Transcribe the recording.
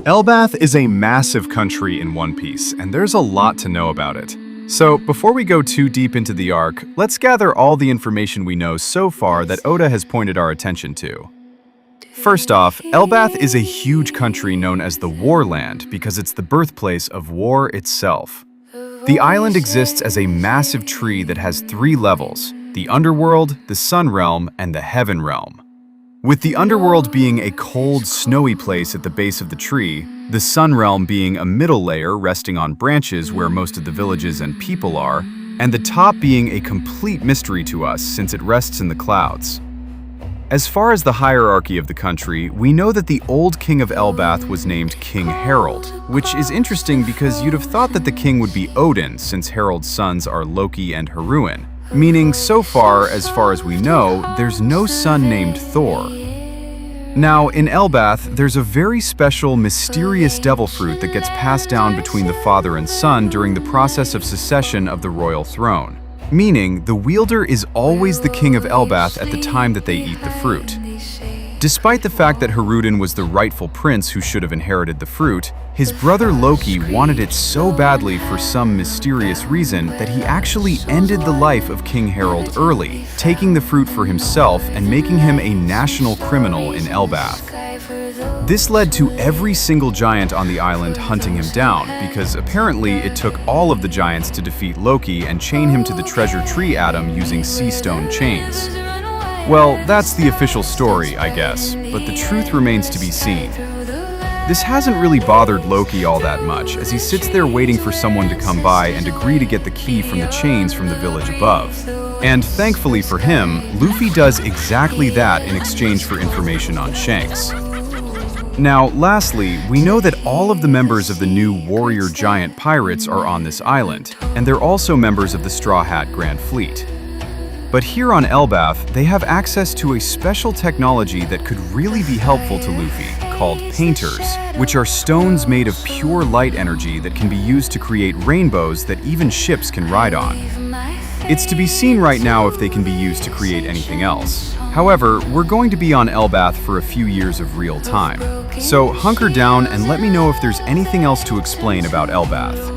Elbaf is a massive country in One Piece, and there's a lot to know about it. So, before we go too deep into the arc, let's gather all the information we know so far that Oda has pointed our attention to. First off, Elbaf is a huge country known as the War Land because it's the birthplace of war itself. The island exists as a massive tree that has 3 levels: the Underworld, the Sun Realm, and the Heaven Realm. With the Underworld being a cold, snowy place at the base of the tree, the Sun Realm being a middle layer resting on branches where most of the villages and people are, and the top being a complete mystery to us since it rests in the clouds. As far as the hierarchy of the country, we know that the old king of Elbaf was named King Harald, which is interesting because you'd have thought that the king would be Odin since Harald's sons are Loki and Hyrule. Meaning, so far as we know, there's no son named Thor. Now, in Elbaf, there's a very special, mysterious devil fruit that gets passed down between the father and son during the process of succession of the royal throne. Meaning, the wielder is always the king of Elbaf at the time that they eat the fruit. Despite the fact that Hyrule was the rightful prince who should have inherited the fruit, his brother Loki wanted it so badly for some mysterious reason that he actually ended the life of King Harald early, taking the fruit for himself and making him a national criminal in Elbaf. This led to every single giant on the island hunting him down, because apparently it took all of the giants to defeat Loki and chain him to the treasure tree atom using sea stone chains. Well, that's the official story, I guess, but the truth remains to be seen. This hasn't really bothered Loki all that much, as he sits there waiting for someone to come by and agree to get the key from the chains from the village above. And thankfully for him, Luffy does exactly that in exchange for information on Shanks. Now, lastly, we know that all of the members of the new Warrior Giant Pirates are on this island, and they're also members of the Straw Hat Grand Fleet. But here on Elbaf, they have access to a special technology that could really be helpful to Luffy, called painters, which are stones made of pure light energy that can be used to create rainbows that even ships can ride on. It's to be seen right now if they can be used to create anything else. However, we're going to be on Elbaf for a few years of real time. So hunker down and let me know if there's anything else to explain about Elbaf.